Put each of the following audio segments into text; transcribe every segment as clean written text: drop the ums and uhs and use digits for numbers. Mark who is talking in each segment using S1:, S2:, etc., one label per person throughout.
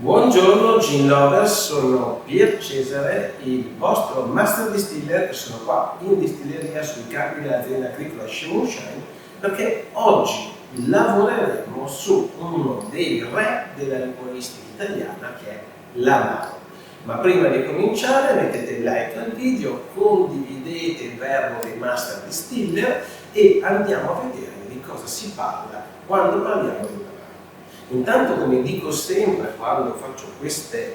S1: Buongiorno Gin Lovers, sono Pier Cesare, il vostro Master Distiller e sono qua in distilleria sui campi dell'azienda agricola Shine perché oggi lavoreremo su uno dei re della liquoristica italiana che è l'Amaro. Ma prima di cominciare mettete il like al video, condividete il verbo dei Master Distiller e andiamo a vedere di cosa si parla quando parliamo di Amaro. Intanto, come dico sempre quando faccio questi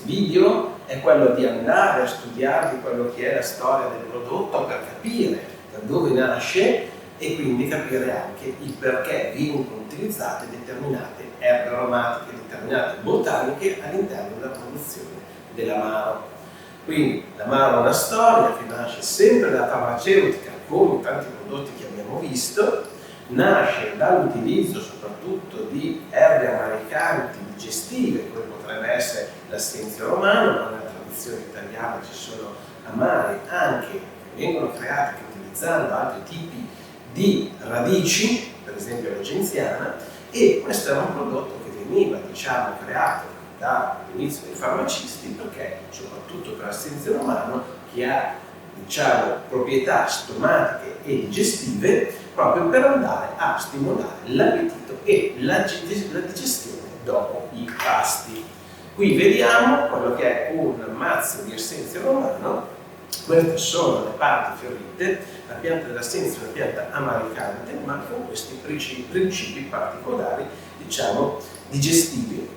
S1: video, è quello di andare a studiare quello che è la storia del prodotto per capire da dove nasce e quindi capire anche il perché vengono utilizzate determinate erbe aromatiche, determinate botaniche all'interno della produzione dell'amaro. Quindi l'amaro è una storia che nasce sempre dalla farmaceutica, come tanti prodotti che abbiamo visto. Nasce dall'utilizzo soprattutto di erbe amaricanti digestive, come potrebbe essere l'assenzio romano, ma nella tradizione italiana ci sono amari anche che vengono creati utilizzando altri tipi di radici, per esempio la genziana, e questo era un prodotto che veniva creato dall'inizio dei farmacisti perché soprattutto per l'assenzio romano che ha proprietà stomatiche e digestive proprio per andare a stimolare l'appetito e la digestione dopo i pasti. Qui vediamo quello che è un mazzo di assenzio romano. Queste sono le parti fiorite. La pianta dell'assenzio è una pianta amaricante ma con questi principi particolari digestivi,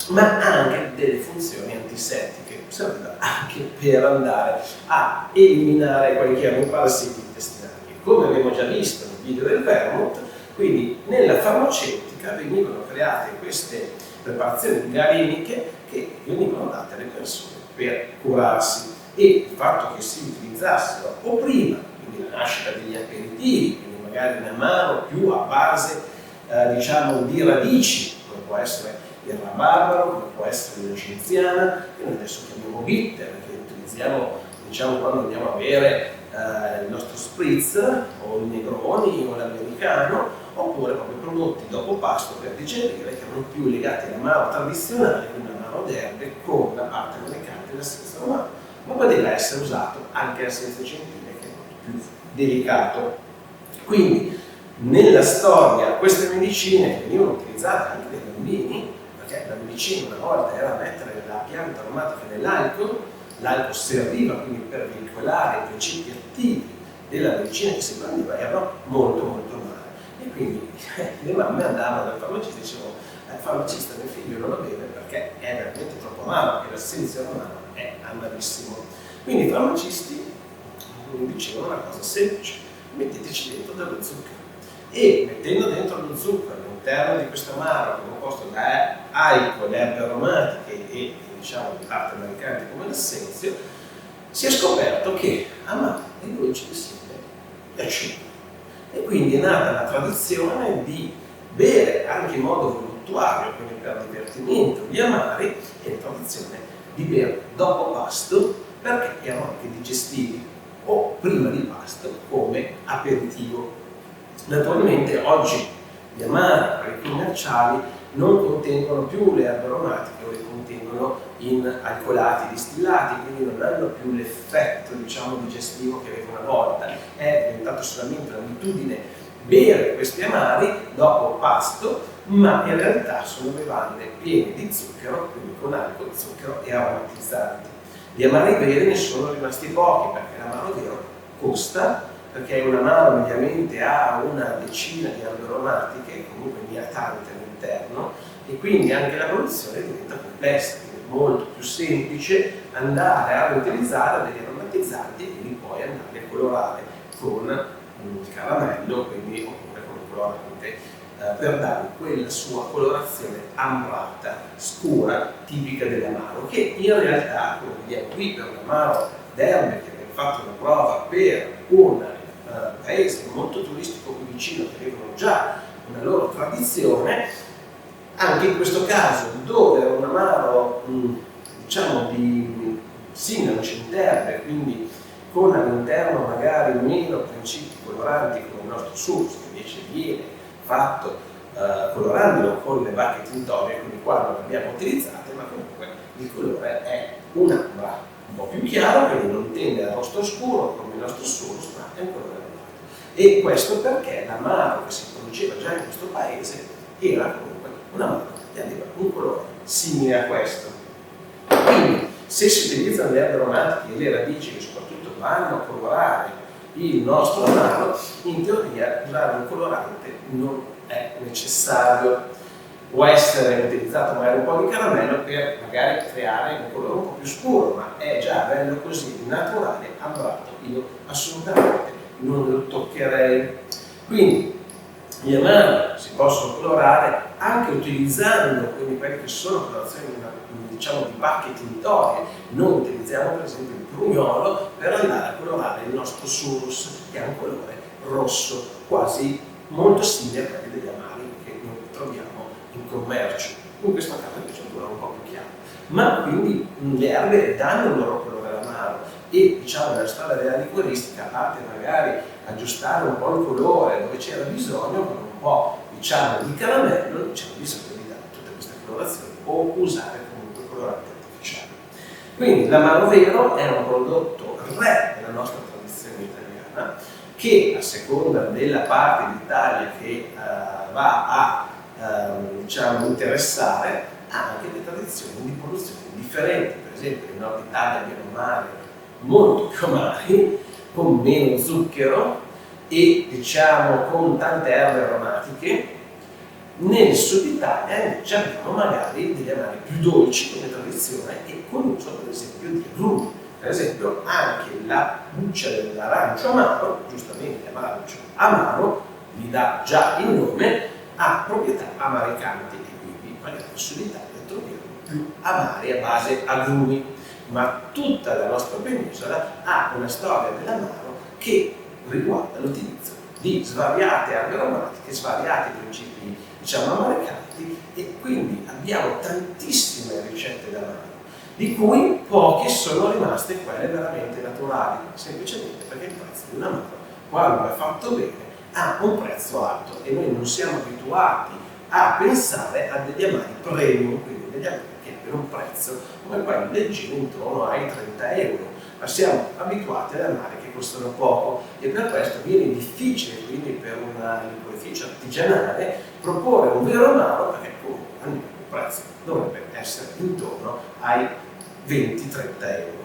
S1: ma anche delle funzioni antisettiche, serve anche per andare a eliminare quelli che erano i parassiti intestinali. Come abbiamo già visto nel video del vermouth, quindi nella farmaceutica venivano create queste preparazioni galeniche che venivano date alle persone per curarsi, e il fatto che si utilizzassero o prima, quindi la nascita degli aperitivi, quindi magari un amaro più a base di radici, come può essere il rabarbaro, come può essere la genziana, che noi adesso chiamiamo bitter, che utilizziamo quando andiamo a bere il nostro spritz o i negroni o l'americano, oppure proprio prodotti dopo pasto per digerire che erano più legati all'amaro tradizionale, quindi amaro d'erbe con la parte americana dell'assenzio romano, ma poteva essere usato anche l'assenzio gentile che è molto più delicato. Quindi nella storia queste medicine venivano utilizzate anche dai bambini, perché la medicina una volta era mettere la pianta aromatica nell'alcol. L'alcol serviva quindi per veicolare i principi attivi della medicina che si prendeva, erano molto male. E quindi le mamme andavano dal farmacista e dicevano: il farmacista, mio figlio non lo beve perché è veramente troppo amaro, e l'assenzio romano è amarissimo. Quindi i farmacisti dicevano una cosa semplice: metteteci dentro dello zucchero, e mettendo dentro lo zucchero all'interno di questo amaro composto da alcol, erbe aromatiche e di parte americane come l'assenzio, si è scoperto che amaro è dolce insieme piacevole. E quindi è nata la tradizione di bere anche in modo voluttuario, quindi per divertimento, gli amari, e la tradizione di bere dopo pasto perché erano anche digestivi, o prima di pasto come aperitivo. Naturalmente oggi gli amari, quelli commerciali, non contengono più le erbe aromatiche o le contengono in alcolati distillati, quindi non hanno più l'effetto digestivo che aveva una volta. È diventato solamente un'abitudine bere questi amari dopo pasto, ma in realtà sono bevande piene di zucchero, quindi con alcol, zucchero e aromatizzanti. Gli amari veri ne sono rimasti pochi perché l'amaro vero costa, perché un amaro mediamente ha una decina di erbe aromatiche, comunque ne ha tante all'interno, e quindi anche la produzione diventa complessa, quindi è molto più semplice andare a utilizzare degli aromatizzanti e quindi poi andare a colorare con il caramello, quindi oppure con il colorante, per dare quella sua colorazione ambrata, scura, tipica dell'amaro, che in realtà, come vediamo qui, per un amaro d'erbe che abbiamo fatto una prova per un paese molto turistico qui vicino, che avevano già una loro tradizione, anche in questo caso dove era un amaro di sinano centerbe, quindi con all'interno magari meno principi coloranti come il nostro succo, che invece viene fatto colorandolo con le bacche tintorie con le quali non abbiamo utilizzate, ma comunque il colore è un'ambra un po' più chiaro, quindi non tende al rosso scuro come il nostro Surus, ma è un colore dorato. E questo perché l'amaro che si produceva già in questo paese era comunque un amaro che aveva un colore simile a questo. Quindi, se si utilizzano le erbe aromatiche e le radici che soprattutto vanno a colorare il nostro amaro, in teoria usare un colorante non è necessario. Può essere utilizzato magari un po' di caramello per magari creare un colore un po' più scuro, ma è già bello così, naturale, ambrato. Io assolutamente non lo toccherei. Quindi gli amari si possono colorare anche utilizzando quindi quelle che sono colorazioni diciamo di bacche tintorie. Noi utilizziamo per esempio il prugnolo per andare a colorare il nostro Surus, che ha un colore rosso quasi molto simile a quelli degli amari che noi troviamo in commercio. In questo caso invece è un colore un po' più chiaro. Ma quindi le erbe danno il loro colore all'amaro e diciamo nella storia della liquoristica, a parte magari aggiustare un po' il colore dove c'era bisogno, con un po' diciamo di caramello, non c'era bisogno di dare tutte queste colorazioni o usare comunque coloranti artificiali. Quindi l'amaro vero è un prodotto re della nostra tradizione italiana che a seconda della parte d'Italia che va a diciamo interessare ha anche delle tradizioni di produzione differenti. Per esempio in Nord Italia abbiamo amari molto più amari, con meno zucchero e diciamo con tante erbe aromatiche. Nel Sud Italia invece abbiamo magari degli amari più dolci come tradizione e con uso per esempio di agrumi. Per esempio anche la buccia dell'arancio amaro, giustamente arancio amaro, gli dà già il nome, ha proprietà amaricanti e quindi magari nel Sud Italia troviamo più amari a base agrumi, ma tutta la nostra penisola ha una storia dell'amaro che riguarda l'utilizzo di svariate erbe aromatiche, svariati principi diciamo amaricanti, e quindi abbiamo tantissime ricette d'amaro, di cui poche sono rimaste quelle veramente naturali, semplicemente perché il prezzo di un amaro, quando è fatto bene, ha un prezzo alto e noi non siamo abituati a pensare a degli amari premium, quindi degli amari che abbiano un prezzo come quello del giro intorno ai 30 euro, ma siamo abituati ad amari che costano poco e per questo viene difficile quindi per un liquorificio artigianale proporre un vero amaro, perché comunque almeno il prezzo dovrebbe essere intorno ai 20-30 euro.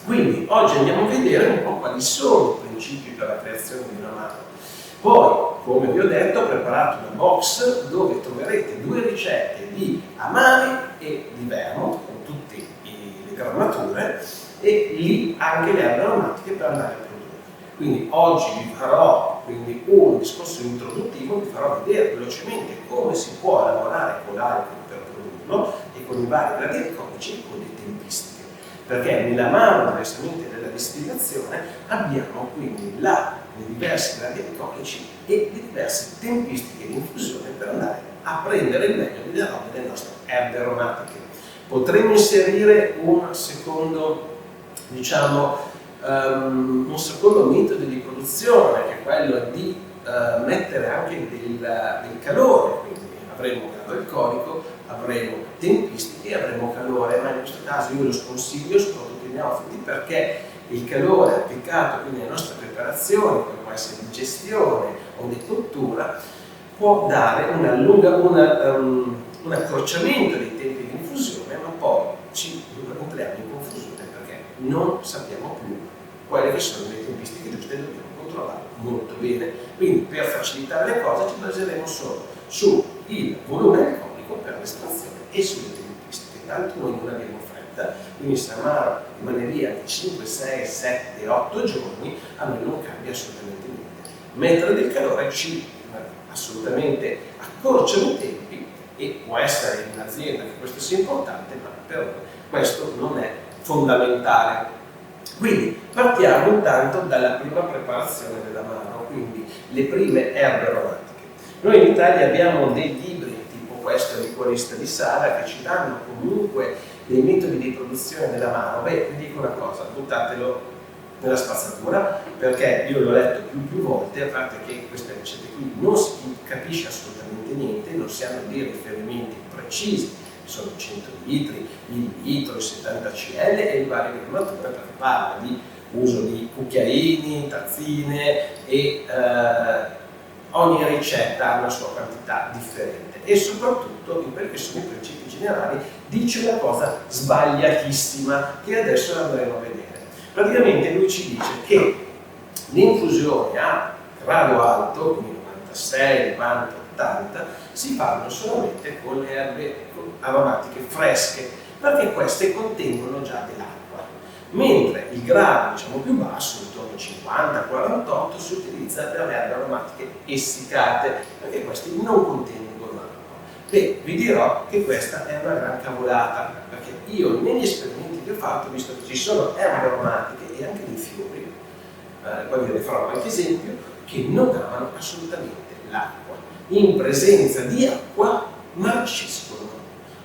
S1: Quindi oggi andiamo a vedere un po' quali sono i principi per la creazione di un amaro. Poi, come vi ho detto, ho preparato una box dove troverete 2 ricette di amari e di vermouth con tutte le grammature e lì anche le erbe aromatiche per andare a produrre. Quindi oggi vi farò quindi un discorso introduttivo, vi farò vedere velocemente come si può lavorare con l'alcol per produrlo e con i vari gradi alcolici e con le tempistiche. Perché nell'amaro, diversamente dalla distillazione, abbiamo quindi le diversi gradi alcolici e le diverse tempistiche di infusione per andare a prendere il meglio delle robe delle nostre erbe aromatiche. Potremmo inserire un secondo, diciamo, un secondo metodo di produzione, che è quello di mettere anche del calore, quindi avremo grado alcolico, avremo tempistiche e avremo calore, ma in questo caso io lo sconsiglio soprattutto ai neofiti perché il calore applicato quindi alle nostre preparazioni, come può essere di gestione o di cottura, può dare un accorciamento dei tempi di infusione, ma poi ci entriamo in confusione perché non sappiamo più quelle che sono le tempistiche giuste e dobbiamo controllare molto bene. Quindi per facilitare le cose ci baseremo solo sul volume alcolico per l'estrazione e sulle tempistiche, tanto noi non abbiamo fretta, quindi se l'amaro rimane via di 5, 6, 7, 8 giorni a noi non cambia assolutamente niente. Mettere del calore ci assolutamente accorciano i tempi e può essere in un'azienda che questo sia importante, ma per noi questo non è fondamentale. Quindi partiamo intanto dalla prima preparazione dell'amaro, quindi le prime erbe aromatiche. Noi in Italia abbiamo dei libri tipo questo, il liquorista di Sara, che ci danno comunque dei metodi di produzione dell'amaro. Beh, vi dico una cosa, buttatelo nella spazzatura, perché io l'ho letto più volte, a parte che queste ricette qui non si capisce assolutamente niente, non si hanno dei riferimenti precisi, sono 100 litri, il litro, 70 cl e i vari grammature, perché parla di uso di cucchiaini, tazzine e ogni ricetta ha una sua quantità differente e soprattutto in quelli che sono i principi generali dice una cosa sbagliatissima che adesso andremo a vedere. Praticamente lui ci dice che l'infusione a grado alto, quindi 96, 90, 80, si fanno solamente con le erbe aromatiche fresche, perché queste contengono già dell'acqua, mentre il grado diciamo più basso, intorno a 50-48, si utilizza per le erbe aromatiche essiccate, perché questi non contengono acqua. Beh, vi dirò che questa è una gran cavolata, perché io negli esperimenti che ho fatto, visto che ci sono erbe aromatiche e anche dei fiori, poi vi farò qualche esempio, che non amano assolutamente l'acqua. In presenza di acqua marciscono.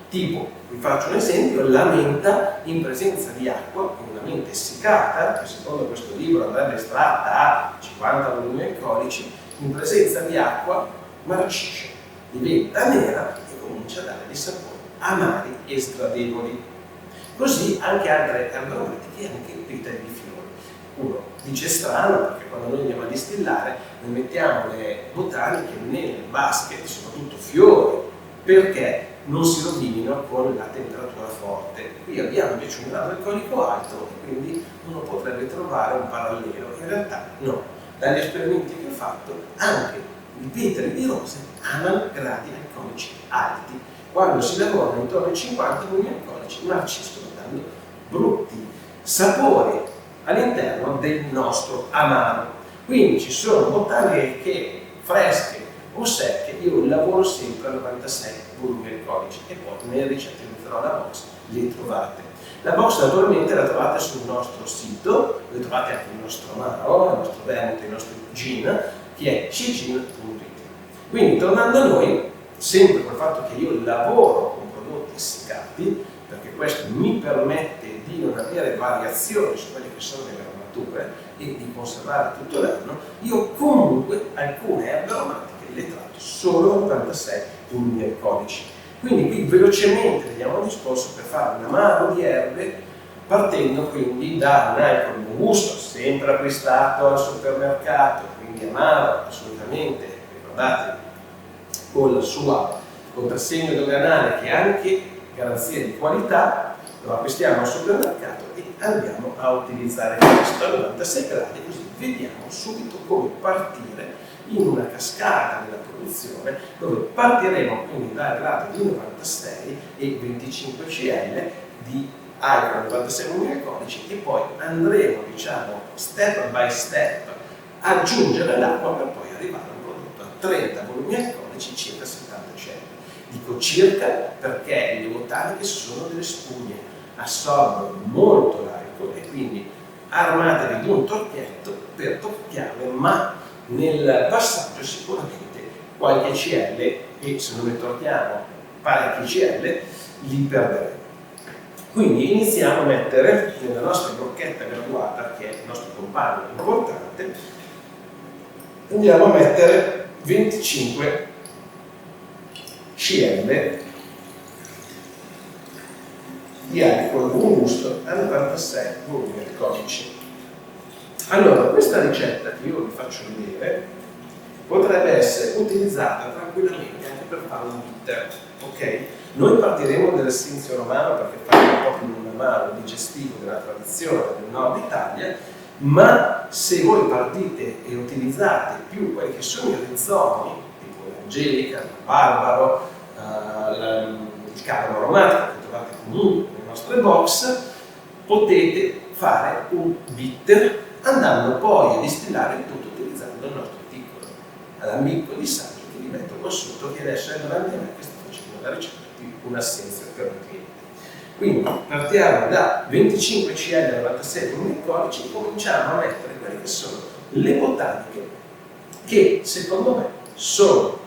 S1: Tipo, vi faccio un esempio, la menta in presenza di acqua, una menta essiccata, che secondo questo libro andrebbe estratta a 50 volumi alcolici, in presenza di acqua marcisce, diventa nera e comincia a dare dei sapori amari e sgradevoli. Così anche altre erbe aromatiche e anche petali di fiori. Uno dice strano perché quando noi andiamo a distillare noi mettiamo le botaniche nelle basket, soprattutto fiori, perché non si rovinino con la temperatura forte. Qui abbiamo invece un grado alcolico alto e quindi uno potrebbe trovare un parallelo. In realtà no, dagli esperimenti che ho fatto anche i petali di rose amano gradi alcolici alti. Quando si lavorano intorno ai 50 volumi alcolici marciscono dando brutti sapori all'interno del nostro amaro. Quindi ci sono botaniche che fresche o secche, io lavoro sempre a 96 volumi alcolici e poi nelle ricette vi farò la box, le trovate. La box naturalmente la trovate sul nostro sito, dove trovate anche il nostro amaro, il nostro vermouth, il nostro gin, che è cgin.it. Quindi tornando a noi, sempre col fatto che io lavoro con prodotti essiccati, perché questo mi permette di non avere variazioni su quelle che sono le grammature e di conservare tutto l'anno, io comunque alcune erbe aromatiche le tratto solo a 96 volumi alcolici. Quindi qui velocemente vediamo un discorso per fare un amaro di erbe, partendo quindi da un alcol di gusto, sempre acquistato al supermercato, quindi amaro assolutamente, ricordate, con la sua contrassegno doganale che ha anche garanzia di qualità, lo acquistiamo al supermercato e andiamo a utilizzare questo a 96 gradi, così vediamo subito come partire in una cascata nella produzione, dove partiremo quindi dal grado di 96 e 25 cl di alcol 96 volumi alcolici e poi andremo, diciamo, step by step ad aggiungere l'acqua per poi arrivare a un prodotto a 30 volumi alcolici, circa 70 cl. Dico circa perché le botaniche sono delle spugne, assorbono molto l'alcol e quindi armatevi di un torchietto per tocchiarle, ma nel passaggio sicuramente qualche cl e se non ne torchiamo parecchi cl li perderemo. Quindi iniziamo a mettere nella nostra brocchetta graduata, che è il nostro compagno importante, andiamo a mettere 25 cl di alcol buon gusto a 96 volumi alcolici. Allora, questa ricetta che io vi faccio vedere potrebbe essere utilizzata tranquillamente anche per fare un bitter, ok? Noi partiremo dall'Essenzio Romano perché faremo un po' più un amaro digestivo della tradizione del nord Italia, ma se voi partite e utilizzate più quelli che sono i rizomi, tipo l'angelica, il barbaro, il cavolo aromatico che trovate comunque nelle nostre box, potete fare un bitter andando poi a distillare il tutto utilizzando il nostro piccolo alambicco di saggio che vi metto qua sotto, che adesso è davanti a me che sto facendo la ricetta di un assenzio per un cliente. Quindi partiamo da 25 cl e 96 volumi alcolici e cominciamo a mettere quelle che sono le botaniche che secondo me sono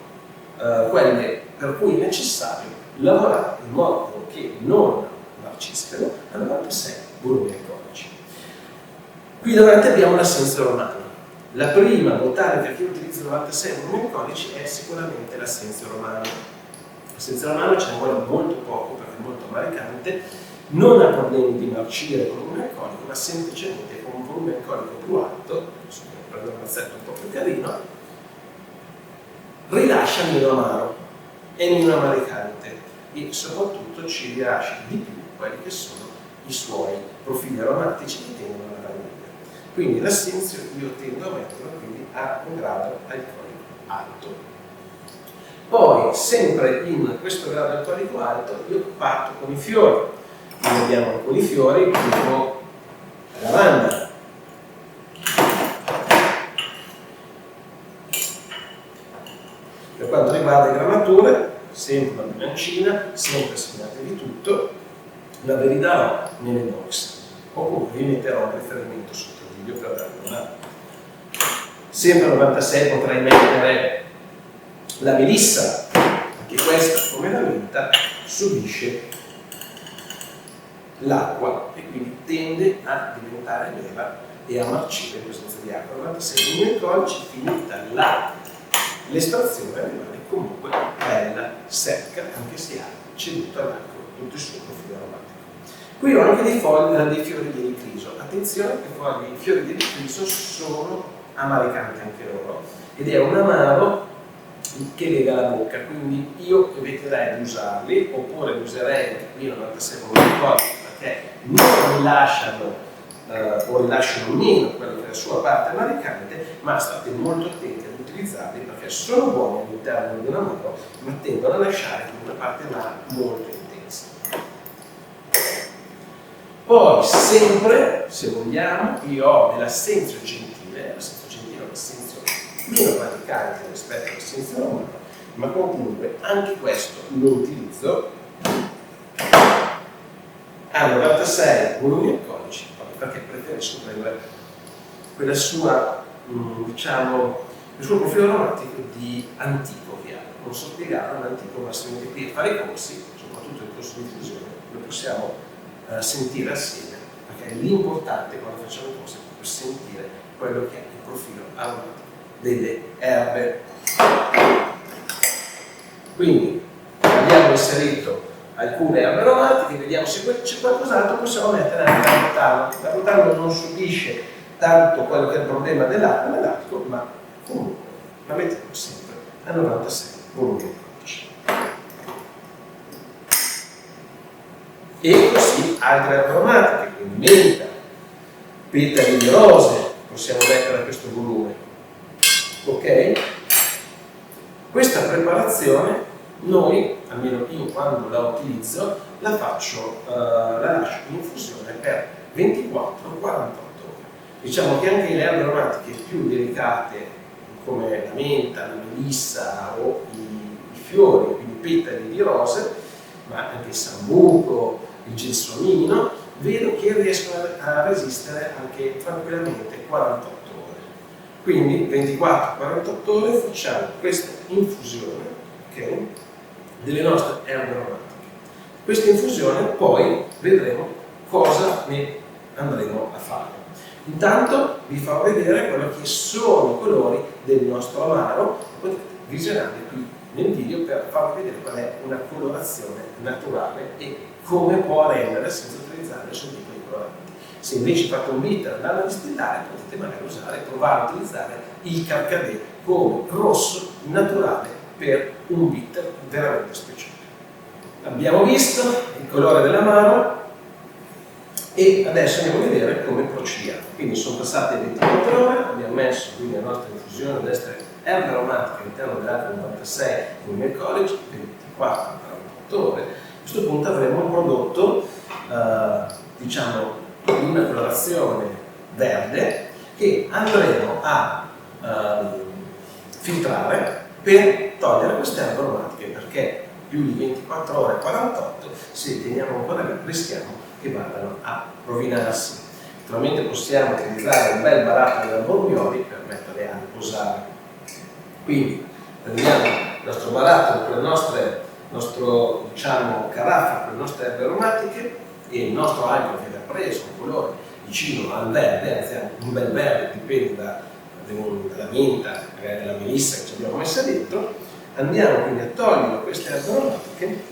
S1: quelle per cui è necessario lavorare in modo che non marciscano a 96 volumi alcolici. Qui davanti abbiamo l'assenzio romano. La prima botanica che utilizza 96 volumi alcolici è sicuramente l'assenzio romano. L'assenzio romano ci vuole molto poco perché è molto amaricante, non ha problemi di marcire con il volume alcolico, ma semplicemente con un volume alcolico più alto, prendo un mazzetto un po' più carino, rilascia meno amaro, è meno amaricante e soprattutto ci rilascia di più quelli che sono i suoi profili aromatici che tendono alla vaniglia. Quindi l'assenzio io tendo a metterlo quindi a un grado alcolico alto. Poi, sempre in questo grado alcolico alto, io parto con i fiori. Quindi abbiamo alcuni fiori tipo la lavanda. Per quanto riguarda le grammature, sempre una bilancina, sempre segnate di tutto, la ve li darò nelle box. O comunque vi metterò un riferimento sotto il video per darvi una. Sempre 96 potrei mettere la melissa, anche questa come la menta subisce l'acqua e quindi tende a diventare nera e a marcire in presenza di acqua. 96 volumi alcolici, finita l'estrazione rimane comunque bella, secca, anche se ha ceduto all'acqua tutto il suo profilo aromatico. Qui ho anche dei fiori di elicriso. Attenzione che i fiori di elicriso sono amaricanti anche loro ed è un amaro che lega la bocca, quindi io eviterei di usarli, oppure li userei anche qui 96 volumi alcolici perché non rilasciano o rilasciano meno quella che è la sua parte amaricante, ma state molto attenti ad utilizzarli perché sono buoni all'interno di un amaro, ma tendono a lasciare una parte là molto intensa. Poi sempre, se vogliamo, io ho nell'assenzio gentile è un assenzio meno praticante rispetto all'assenzio romano, ma comunque anche questo lo utilizzo a 96 volumi alcolici, perché preferisco prendere quella sua, diciamo, il suo profilo aromatico di antico che ha. Non so spiegare l'antico, ma se venite qui a fare i corsi, soprattutto il corso di infusione, lo possiamo sentire assieme, perché l'importante quando facciamo i corsi è proprio sentire quello che è il profilo aromatico delle erbe. Quindi abbiamo inserito alcune erbe aromatiche, vediamo se c'è qualcos'altro, possiamo mettere anche la butano. La butano non subisce tanto quello che è il problema dell'acqua nell'alcol, ma comunque la mettiamo sempre a 96 volumi alcolici. E così altre erbe aromatiche, quindi menta, petali di rose, possiamo mettere a questo volume. Ok? Questa preparazione noi, almeno io quando la utilizzo, la lascio in infusione per 24-48 ore. Diciamo che anche le erbe aromatiche più delicate, come la menta, la melissa o i fiori, quindi petali di rose, ma anche il sambuco, il gelsomino, vedo che riescono a resistere anche tranquillamente 48 ore. Quindi 24-48 ore facciamo questa infusione, ok, delle nostre erbe aromatiche. Questa infusione poi vedremo cosa ne andremo a fare. Intanto vi farò vedere quello che sono i colori del nostro amaro, potete visionarli qui nel video per farvi vedere qual è una colorazione naturale e come può rendere senza utilizzare nessun tipo di coloranti. Se invece fate un bitter da distillare, potete magari provare a utilizzare il carcadè come rosso naturale per un bitter veramente speciale. Abbiamo visto il colore dell'amaro e adesso andiamo a vedere come procediamo. Quindi sono passate 24 ore, abbiamo messo quindi la nostra infusione ad essere erbe aromatiche all'interno dell'acqua 96 volumi alcolici, 24-48 ore. A questo punto avremo un prodotto, diciamo, di una colorazione verde che andremo a filtrare per togliere queste erbe aromatiche, perché più di 24 ore 48, se teniamo ancora lì, rischiamo che vadano a rovinarsi. Naturalmente possiamo utilizzare un bel baratto di bormioli per metterle a riposare. Quindi prendiamo il nostro baratto con le nostro diciamo, caraffa con le nostre erbe aromatiche e il nostro alcol che aveva preso un colore vicino al verde, anzi un bel verde, dipende dalla menta, magari dalla melissa che ci abbiamo messa dentro. Andiamo quindi a togliere queste erbe aromatiche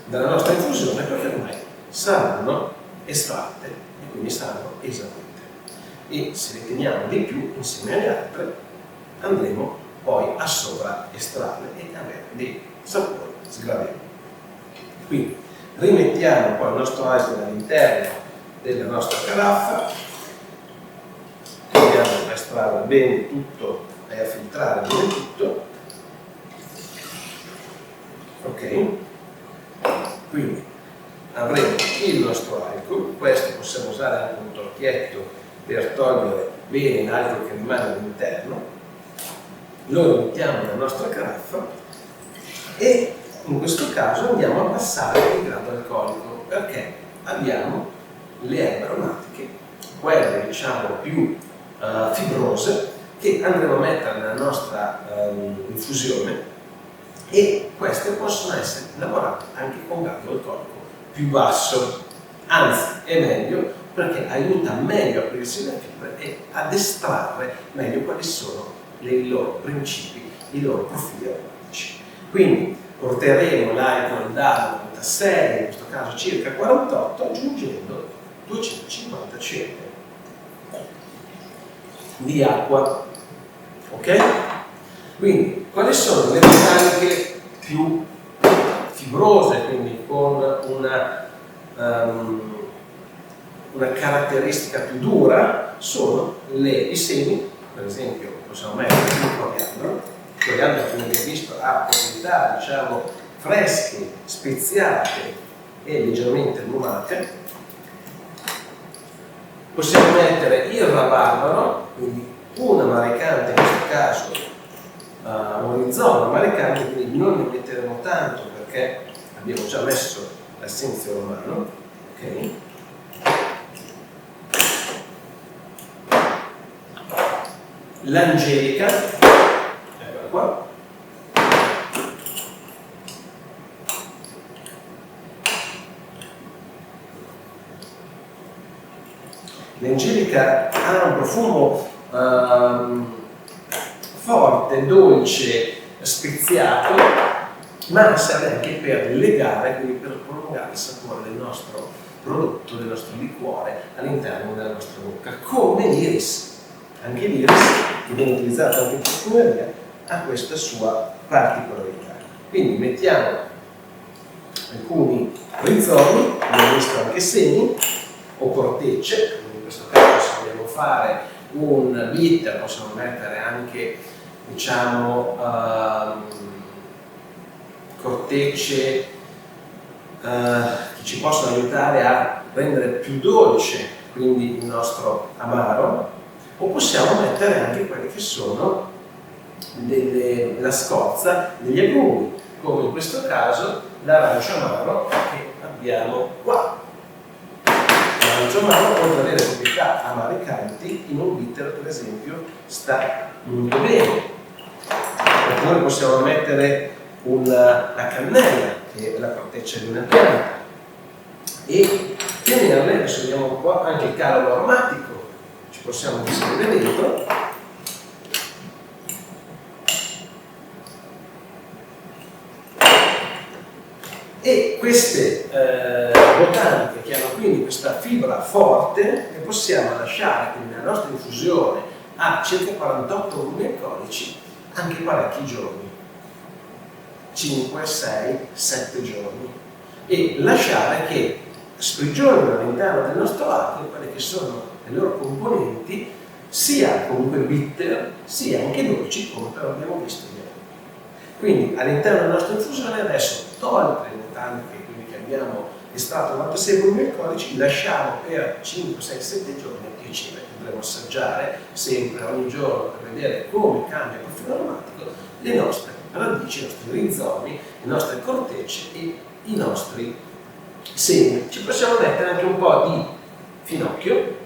S1: dalla nostra infusione, perché ormai saranno estratte e quindi saranno esaurite. E se ne teniamo di più insieme alle altre, andremo poi a sovraestrarle e avere dei sapori sgradevoli. Quindi rimettiamo poi il nostro alcol all'interno della nostra caraffa, andiamo a estrarre bene tutto e a filtrare bene tutto. Ok? Quindi avremo il nostro alcol, questo possiamo usare anche un torchietto per togliere bene l'alcol che rimane all'interno, lo mettiamo nella nostra caraffa e in questo caso andiamo a abbassare il grado alcolico, perché abbiamo le erbe aromatiche, quelle diciamo più fibrose, che andremo a mettere nella nostra infusione, e queste possono essere lavorate anche con grado alcolico più basso, anzi è meglio perché aiuta meglio a aprirsi le fibre e ad estrarre meglio quali sono i loro principi, i loro profili aromatici. Quindi porteremo l'alcol da 96, in questo caso circa 48, aggiungendo 250 cl di acqua. Ok? Quindi quali sono le botaniche più fibrose, quindi con una caratteristica più dura? Sono i semi, per esempio possiamo mettere il coriandolo. Il coriandolo, come abbiamo visto, ha proprietà diciamo fresche, speziate e leggermente lumate. Possiamo mettere il rabarbaro, quindi un amaricante, in questo caso un rizoma amaricante, quindi non ne metteremo tanto perché abbiamo già messo l'essenzio romano. Ok? L'angelica, eccola qua. L'angelica ha un profumo forte, dolce, speziato, ma serve anche per legare, quindi per prolungare il sapore del nostro prodotto, del nostro liquore all'interno della nostra bocca, come l'iris. Anche l'iris, che viene utilizzato anche in profumeria, ha questa sua particolarità. Quindi mettiamo alcuni rizomi, abbiamo visto anche semi o cortecce, in questo caso se vogliamo fare un bitter possiamo mettere anche diciamo cortecce che ci possono aiutare a rendere più dolce quindi il nostro amaro, o possiamo mettere anche quelle che sono la scorza degli agrumi, come in questo caso l'arancio amaro che abbiamo qua. L'arancio amaro, oltre ad avere proprietà amaricanti, in un bitter per esempio sta molto bene. Perché noi possiamo mettere la cannella, che è la corteccia di una pianta, e tenerle, adesso vediamo un po' anche il calo aromatico, ci possiamo inserire dentro. E queste botaniche che hanno quindi questa fibra forte le possiamo lasciare quindi nella nostra infusione a circa 48 volumi alcolici anche parecchi giorni, 5, 6, 7 giorni, e lasciare che sprigionino all'interno del nostro alcol quelle che sono le loro componenti, sia comunque bitter sia anche dolci, come però abbiamo visto ieri. Quindi all'interno della nostra infusione adesso, tolte le botaniche quindi che abbiamo estratto 96 volumi alcolici, lasciamo per 5, 6, 7 giorni e ci dovremo assaggiare sempre ogni giorno per vedere come cambia il profilo aromatico le nostre radici, i nostri rizomi, le nostre cortecce e i nostri semi. Ci possiamo mettere anche un po' di finocchio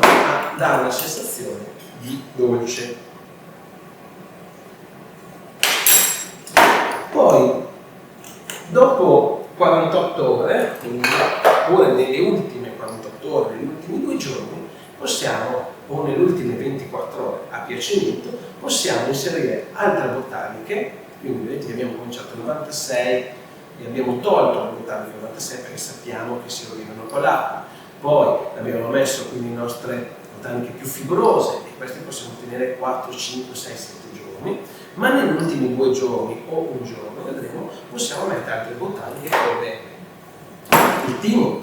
S1: a dare una sensazione di dolce. Poi, dopo ore, quindi, oppure nelle ultime 48 ore, negli ultimi 2 giorni, possiamo, o nelle ultime 24 ore a piacimento, possiamo inserire altre botaniche. Quindi vedete che abbiamo cominciato al 96 e abbiamo tolto le botaniche al 96 perché sappiamo che si rovinano con l'acqua. Poi abbiamo messo quindi le nostre botaniche più fibrose e queste possiamo tenere 4, 5, 6, 7 giorni, ma negli ultimi 2 giorni o un giorno, vedremo, possiamo mettere altre botaniche come il timo,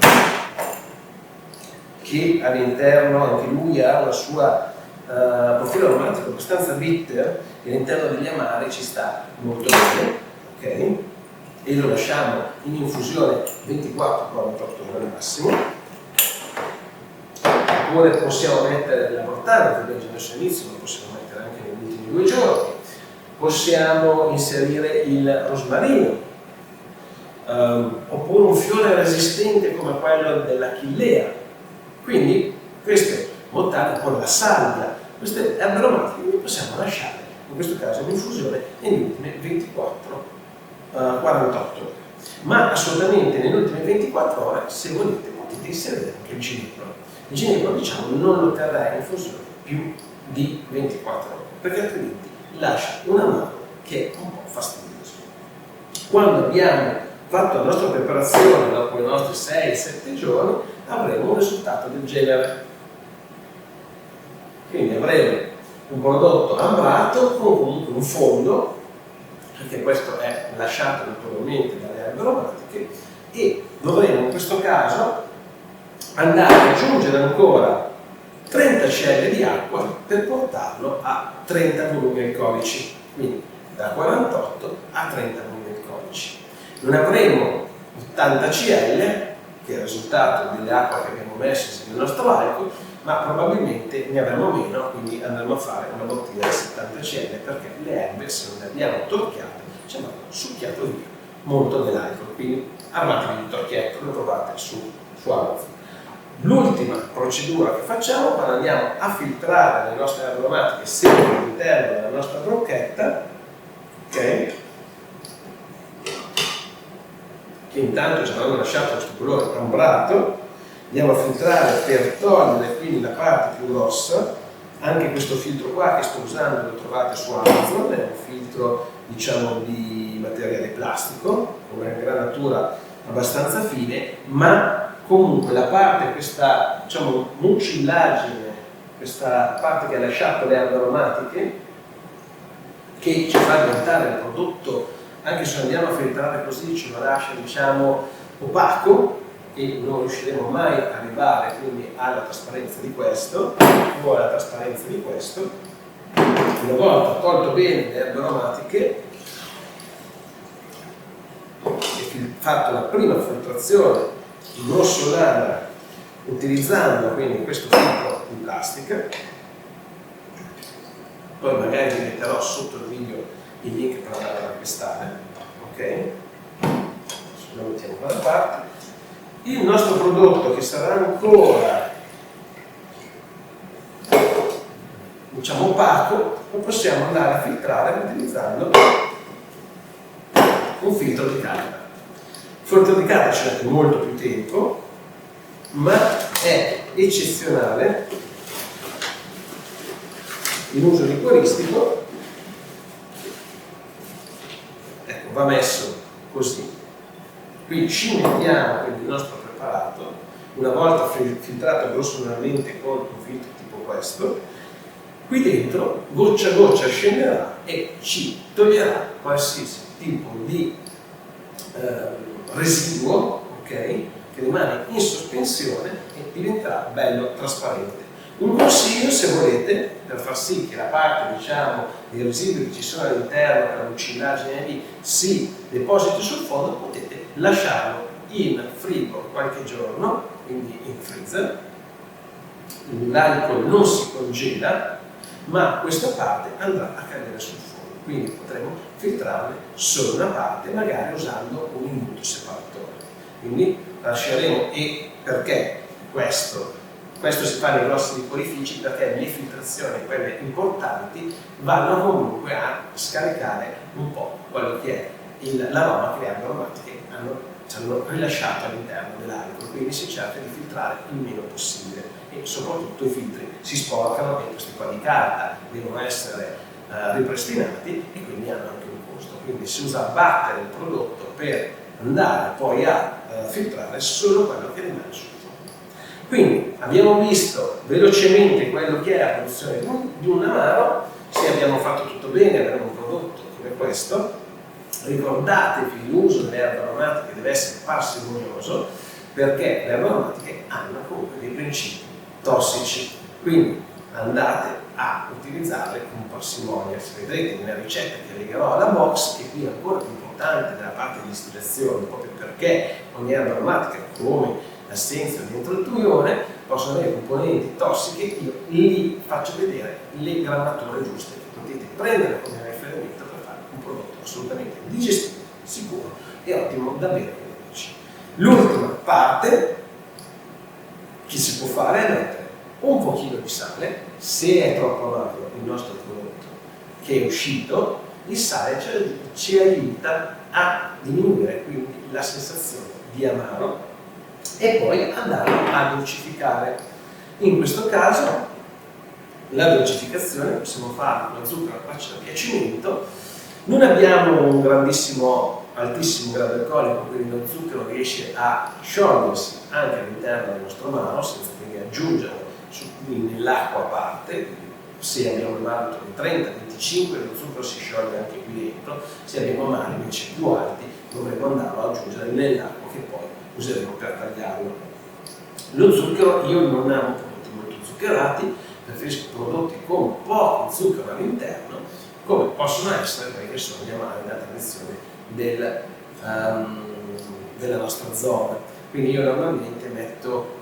S1: che all'interno anche lui ha una sua profilo aromatico abbastanza bitter e all'interno degli amari ci sta molto bene, ok? E lo lasciamo in infusione 24-48 ore al massimo. Oppure possiamo mettere la mortara, che abbiamo già messo all'inizio, lo possiamo mettere anche negli ultimi 2 giorni. Possiamo inserire il rosmarino, oppure un fiore resistente come quello dell'achillea. Quindi queste botaniche, poi la salvia, queste erbe aromatiche le possiamo lasciare, in questo caso in infusione, negli ultimi 24-48 ore. Ma assolutamente nelle ultime 24 ore, se volete, potete inserire anche il ginepro. Il ginepro, diciamo, non lo terrà in infusione più di 24 ore, perché altrimenti lascia un amaro che è un po' fastidioso. Quando abbiamo fatto la nostra preparazione, dopo i nostri 6-7 giorni, avremo un risultato del genere. Quindi avremo un prodotto ambrato con comunque un fondo, perché questo è lasciato naturalmente dalle erbe aromatiche, e dovremo in questo caso andare ad aggiungere ancora 30 cl di acqua per portarlo a 30 volumi alcolici, quindi da 48 a 30 volumi alcolici. Non avremo 80 cl, che è il risultato dell'acqua che abbiamo messo nel nostro alcol, ma probabilmente ne avremo meno, quindi andremo a fare una bottiglia di 70 cl, perché le erbe, se non le abbiamo torchiate, ci hanno succhiato via molto dell'alcol. Quindi armatevi di torchietto, lo trovate su Amazon. L'ultima procedura che facciamo quando andiamo a filtrare le nostre erbe aromatiche sempre all'interno della nostra brocchetta, ok? Che intanto ci avranno lasciato questo colore ambrato, andiamo a filtrare per togliere quindi la parte più grossa. Anche questo filtro qua che sto usando lo trovate su Amazon, è un filtro, diciamo, di materiale plastico, con una granatura abbastanza fine, ma comunque la parte, questa, diciamo, mucillagine, questa parte che ha lasciato le erbe aromatiche, che ci fa diventare il prodotto, anche se andiamo a filtrare così, ce lo lascia, diciamo, opaco, e non riusciremo mai ad arrivare quindi alla trasparenza di questo o alla trasparenza di questo. Una volta tolto bene le erbe aromatiche e fatto la prima filtrazione in grossolana utilizzando quindi questo filtro in plastica, poi magari vi metterò sotto il video il link per andare ad acquistare, ok? Lo mettiamo da parte. Il nostro prodotto, che sarà ancora, diciamo, opaco, lo possiamo andare a filtrare utilizzando un filtro di carta. Il filtro di carta ci mette molto più tempo, ma è eccezionale in uso liquoristico. Ecco, va messo così. Qui ci mettiamo il nostro preparato, una volta filtrato grossolanamente con un filtro tipo questo, qui dentro goccia a goccia scenderà e ci toglierà qualsiasi tipo di residuo, ok, che rimane in sospensione e diventerà bello trasparente. Un consiglio, se volete, per far sì che la parte, diciamo, dei residui che ci sono all'interno per la mucillagine lì si depositi sul fondo, potete lasciarlo in frigo qualche giorno, quindi in freezer. L'alcol non si congela, ma questa parte andrà a cadere sul fondo, quindi potremo filtrarne solo una parte, magari usando un imbuto separatore. Quindi lasceremo, e perché questo si fa nei grossi liquorifici, perché le filtrazioni, quelle importanti, vanno comunque a scaricare un po' quello che è l'aroma che le erbe aromatiche hanno ci hanno rilasciato all'interno dell'alcol, quindi si cerca di filtrare il meno possibile e soprattutto i filtri si sporcano e questi qua di carta devono essere ripristinati e quindi hanno anche un costo, quindi si usa battere il prodotto per andare poi a filtrare solo quello che rimane sul fondo. Quindi abbiamo visto velocemente quello che è la produzione di un amaro. Se abbiamo fatto tutto bene, avremo un prodotto come questo. Ricordatevi l'uso delle erbe aromatiche deve essere parsimonioso, perché le erbe aromatiche hanno comunque dei principi tossici, quindi andate a utilizzarle con parsimonia. Se vedrete nella ricetta che legherò alla box, che qui è ancora più importante della parte di distillazione, proprio perché ogni erba aromatica, come l'assenzio dentro il tuione, possono avere componenti tossiche. Io li faccio vedere le grammature giuste che potete prendere come riferimento per fare un prodotto assolutamente digestivo, sicuro e ottimo da bere con gli amici. L'ultima parte che si può fare è mettere un pochino di sale. Se è troppo amaro il nostro prodotto che è uscito, il sale ci aiuta a diminuire quindi la sensazione di amaro e poi andarlo a dolcificare. In questo caso la dolcificazione possiamo farla con lo zucchero a traccia da piacimento. Non abbiamo un altissimo grado alcolico, quindi lo zucchero riesce a sciogliersi anche all'interno del nostro amaro senza quindi aggiungerlo nell'acqua a parte. Se abbiamo un amaro di 30-25, lo zucchero si scioglie anche qui dentro. Se abbiamo amari invece più alti, dovremo andarlo ad aggiungere nell'acqua che poi useremo per tagliarlo. Lo zucchero, io non amo prodotti molto zuccherati, preferisco prodotti con poco zucchero all'interno, come possono essere quelli che sono gli amari da tradizione della nostra zona. Quindi io normalmente metto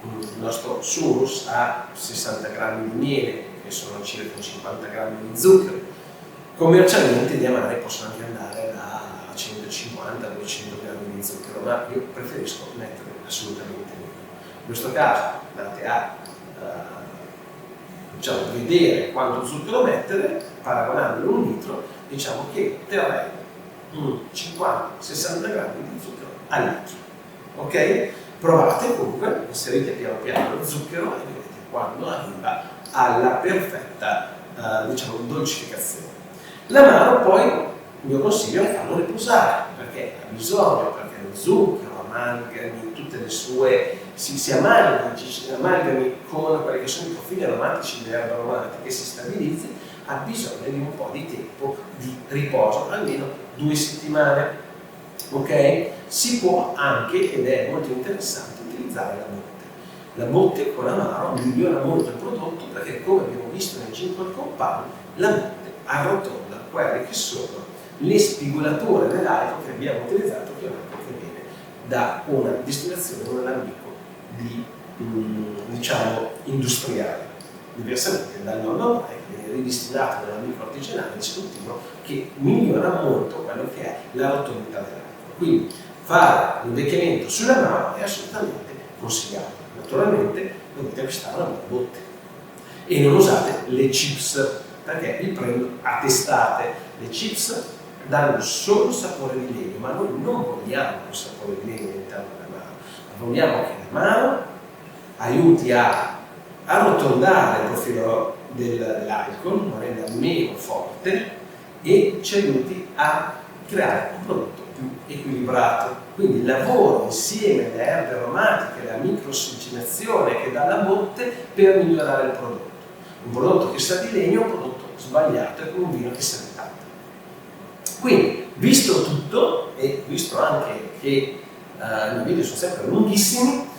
S1: il nostro surus a 60 grammi di miele, che sono circa 50 grammi di zucchero. Commercialmente gli amari possono anche andare da 150-200 grammi di zucchero, ma io preferisco mettere assolutamente meno. In questo caso andate a vedere quanto zucchero mettere, paragonandolo a un litro, diciamo che terrei 50-60 grammi di zucchero al litro. Ok? Provate comunque, inserite piano piano lo zucchero e vedete quando arriva alla perfetta dolcificazione. L'amaro poi il mio consiglio è farlo riposare, perché ha bisogno, perché lo zucchero amalgami tutte le sue, si amalgami con quelli che sono i profili aromatici delle erbe aromatiche, si stabilizzi, ha bisogno di un po' di tempo di riposo, almeno 2 settimane. Ok? Si può anche, ed è molto interessante, utilizzare la botte. La botte con amaro migliora molto il prodotto, perché come abbiamo visto nel Ginkgo Compound, la botte arrotonda quelle che sono le spigolature dell'alcol che abbiamo utilizzato, che è un alcol che viene da una distillazione, un alambico industriale, diversamente dal nonno che viene ridistillato dall'alambico artigianale discontinuo, che migliora molto quello che è la rotondità dell'alcol. Quindi fare l'invecchiamento sull'amaro è assolutamente consigliato. Naturalmente dovete acquistare una buona botte e non usate le chips, perché vi prendo a testate. Le chips danno solo sapore di legno, ma noi non vogliamo un sapore di legno all'interno dell'amaro, ma vogliamo che l'amaro aiuti a arrotondare il profilo dell'alcol, lo renda meno forte e ci aiuti a creare un prodotto più equilibrato. Quindi il lavoro insieme alle erbe aromatiche, la microsucinazione che dà la botte per migliorare il prodotto. Un prodotto che sa di legno è un prodotto sbagliato, è come un vino che sa di latte. Quindi, visto tutto e visto anche che i miei video sono sempre lunghissimi,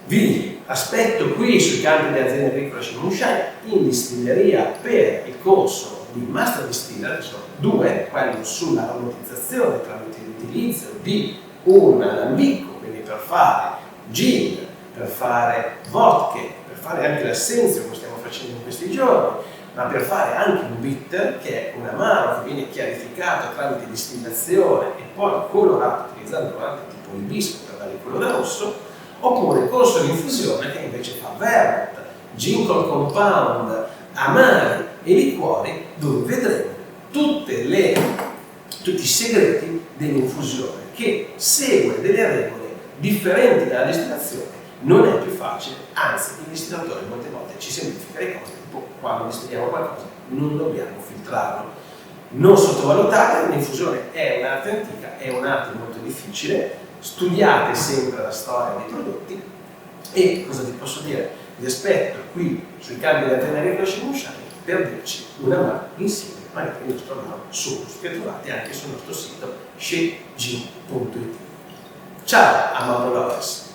S1: vi aspetto qui sui campi delle aziende agricole Shine in distilleria per il corso di Master Distiller, che sono 2, quello sull'aromatizzazione tramite l'utilizzo di un alambico, quindi per fare gin, per fare vodka, per fare anche l'assenzio, come stiamo facendo in questi giorni, ma per fare anche un bitter, che è un amaro che viene chiarificato tramite distillazione e poi colorato utilizzando colorante tipo il bisco per dare il colore rosso, oppure il corso di infusione che invece fa vermouth, Ginkgo Compound, amari e liquori, dove vedremo tutti tutti i segreti dell'infusione, che segue delle regole differenti dalla distillazione. Non è più facile, anzi il distillatore molte volte ci semplifica le cose, tipo quando distilliamo qualcosa non dobbiamo filtrarlo. Non sottovalutate, l'infusione è un'arte antica, è un'arte molto difficile, studiate sempre la storia dei prodotti e cosa ti posso dire? Vi aspetto qui sui campi della Tenerife Shine per dirci una mano insieme magari il nostro lavoro Source che trovate anche sul nostro sito shegin.it. Ciao a Mauro Lores!